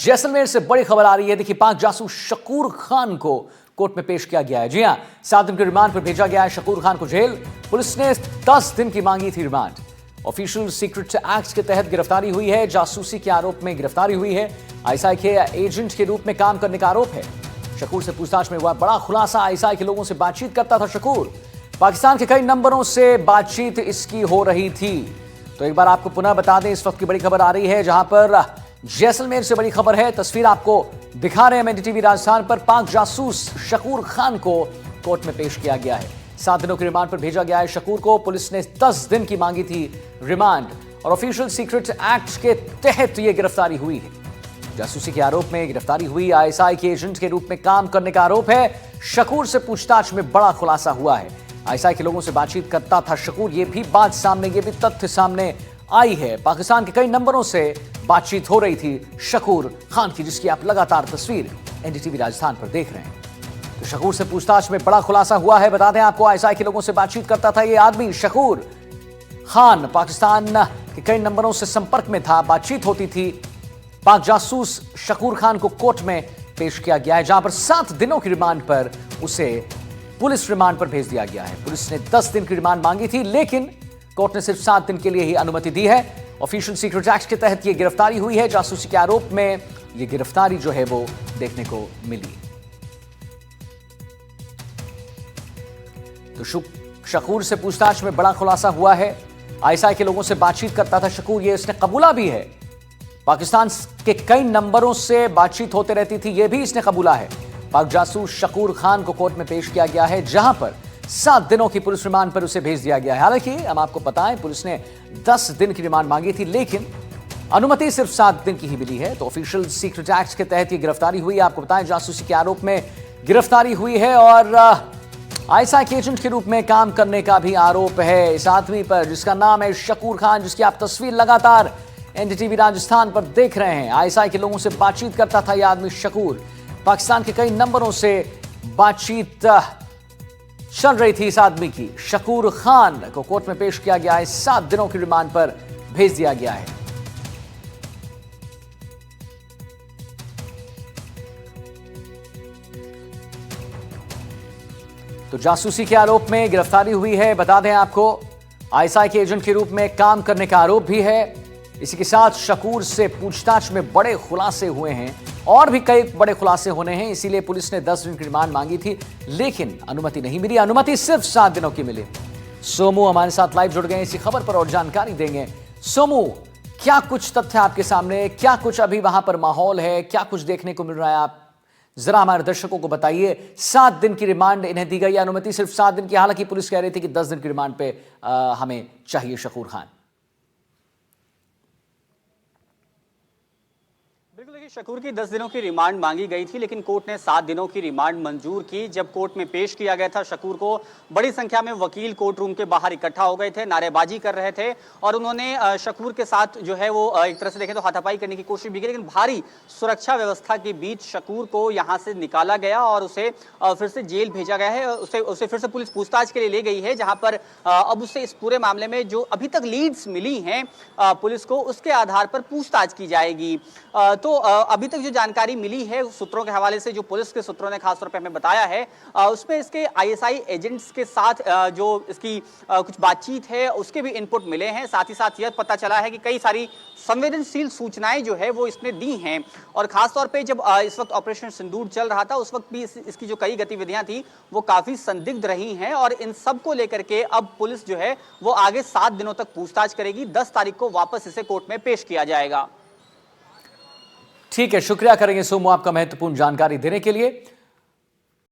जैसलमेर से बड़ी खबर आ रही है। देखिए, पाक जासूस शकूर खान को कोर्ट में पेश किया गया है। जी हां, 7 दिन के रिमांड पर भेजा गया है शकूर खान को जेल। पुलिस ने 10 दिन की मांगी थी रिमांड। ऑफिशियल सीक्रेट एक्ट के तहत गिरफ्तारी हुई है। जासूसी के आरोप में गिरफ्तारी हुई है। आईएसआई के एजेंट के रूप में काम करने का आरोप है। शकूर से पूछताछ में हुआ बड़ा खुलासा। आईएसआई के लोगों से बातचीत करता था शकूर। पाकिस्तान के कई नंबरों से बातचीत इसकी हो रही थी। तो एक बार आपको पुनः बता दें, इस वक्त की बड़ी खबर आ रही है, जहां पर जैसलमेर से बड़ी खबर है। तस्वीर आपको दिखा रहे हैं एनडीटीवी राजस्थान पर। पाक जासूस शकूर खान को कोर्ट में पेश किया गया है। 7 दिनों के रिमांड पर भेजा गया है शकूर को। पुलिस ने 10 दिन की मांगी थी रिमांड और ऑफिशियल सीक्रेट एक्ट के तहत यह गिरफ्तारी हुई है। जासूसी के आरोप में गिरफ्तारी हुई। आईएसआई के एजेंट के रूप में काम करने का आरोप है। शकूर से पूछताछ में बड़ा खुलासा हुआ है। आईएसआई के लोगों से बातचीत करता था शकूर। यह भी बात सामने, यह भी तथ्य सामने आई है। पाकिस्तान के कई नंबरों से बातचीत हो रही थी शकूर खान की, जिसकी आप लगातार तस्वीर एनडीटीवी राजस्थान पर देख रहे हैं। तो शकूर से पूछताछ में बड़ा खुलासा हुआ है। बता दें आपको, आईएसआई के लोगों से बातचीत करता था यह आदमी शकूर खान। पाकिस्तान के कई नंबरों से संपर्क में था, बातचीत होती थी। पाक जासूस शकूर खान को कोर्ट में पेश किया गया है, जहां पर 7 दिनों की रिमांड पर उसे पुलिस रिमांड पर भेज दिया गया है। पुलिस ने 10 दिन की रिमांड मांगी थी, लेकिन कोर्ट ने सिर्फ 7 दिन के लिए ही अनुमति दी है। ऑफिशियल सीक्रेट एक्ट के तहत यह गिरफ्तारी हुई है। जासूसी के आरोप में यह गिरफ्तारी जो है वो देखने को मिली। तो शकूर से पूछताछ में बड़ा खुलासा हुआ है। आईएसआई के लोगों से बातचीत करता था शकूर, यह इसने कबूला भी है। पाकिस्तान के कई नंबरों से बातचीत होते रहती थी, यह भी इसने कबूला है। पाक जासूस शकूर खान को कोर्ट में पेश किया गया है, जहां पर 7 दिनों की पुलिस रिमांड पर उसे भेज दिया गया है। हालांकि हम आपको बताएं, पुलिस ने 10 दिन की रिमांड मांगी थी, लेकिन अनुमति सिर्फ 7 दिन की ही मिली है। तो ऑफिशियल सीक्रेट एक्ट के तहत यह गिरफ्तारी हुई। आपको बताएं, जासूसी के आरोप में गिरफ्तारी हुई है और आईएसआई के एजेंट के रूप में काम करने का भी आरोप है इस आदमी पर, जिसका नाम है शकूर खान, जिसकी आप तस्वीर लगातार एनडीटीवी राजस्थान पर देख रहे हैं। आईएसआई के लोगों से बातचीत करता था यह आदमी शकूर। पाकिस्तान के कई नंबरों से बातचीत चल रही थी इस आदमी की। शकूर खान को कोर्ट में पेश किया गया है। 7 दिनों की रिमांड पर भेज दिया गया है। तो जासूसी के आरोप में गिरफ्तारी हुई है। बता दें आपको, आईएसआई के एजेंट के रूप में काम करने का आरोप भी है। इसी के साथ शकूर से पूछताछ में बड़े खुलासे हुए हैं और भी कई बड़े खुलासे होने हैं। इसीलिए पुलिस ने 10 दिन की रिमांड मांगी थी, लेकिन अनुमति नहीं मिली। अनुमति सिर्फ 7 दिनों की मिली। सोमू हमारे साथ लाइव जुड़ गए, इसी खबर पर और जानकारी देंगे। सोमू, क्या कुछ तथ्य आपके सामने, क्या कुछ अभी वहां पर माहौल है, क्या कुछ देखने को मिल रहा है, आप जरा हमारे दर्शकों को बताइए। 7 दिन की रिमांड इन्हें दी गई, अनुमति सिर्फ 7 दिन की। हालांकि पुलिस कह रही थी कि 10 दिन की रिमांड पे हमें चाहिए शकूर खान। बिल्कुल, देखिए, शकूर की 10 दिनों की रिमांड मांगी गई थी, लेकिन कोर्ट ने 7 दिनों की रिमांड मंजूर की। जब कोर्ट में पेश किया गया था शकूर को, बड़ी संख्या में वकील कोर्ट रूम के बाहर इकट्ठा हो गए थे, नारेबाजी कर रहे थे और उन्होंने शकूर के साथ जो है वो एक तरह से देखें तो हाथापाई करने की कोशिश भी की। लेकिन भारी सुरक्षा व्यवस्था के बीच शकूर को यहाँ से निकाला गया और उसे फिर से जेल भेजा गया है। उसे फिर से पुलिस पूछताछ के लिए ले गई है, जहाँ पर अब उससे इस पूरे मामले में जो अभी तक लीड्स मिली हैं पुलिस को, उसके आधार पर पूछताछ की जाएगी। तो अभी तक जो जानकारी मिली है सूत्रों के हवाले से, जो पुलिस के सूत्रों ने खासतौर पे हमें बताया है, उसमें इसके आईएसआई एजेंट्स के साथ जो इसकी कुछ बातचीत है उसके भी इनपुट मिले हैं। साथ ही साथ यह पता चला है कि कई सारी संवेदनशील सूचनाएं जो है वो इसने दी हैं और खासतौर पे जब इस वक्त ऑपरेशन सिंदूर चल रहा था, उस वक्त भी इसकी जो कई गतिविधियां थी वो काफी संदिग्ध रही हैं और इन सब को लेकर के अब पुलिस जो है वो आगे 7 दिनों तक पूछताछ करेगी। 10 तारीख को वापस इसे कोर्ट में पेश किया जाएगा। ठीक है, शुक्रिया करेंगे सोमू आपका महत्वपूर्ण जानकारी देने के लिए।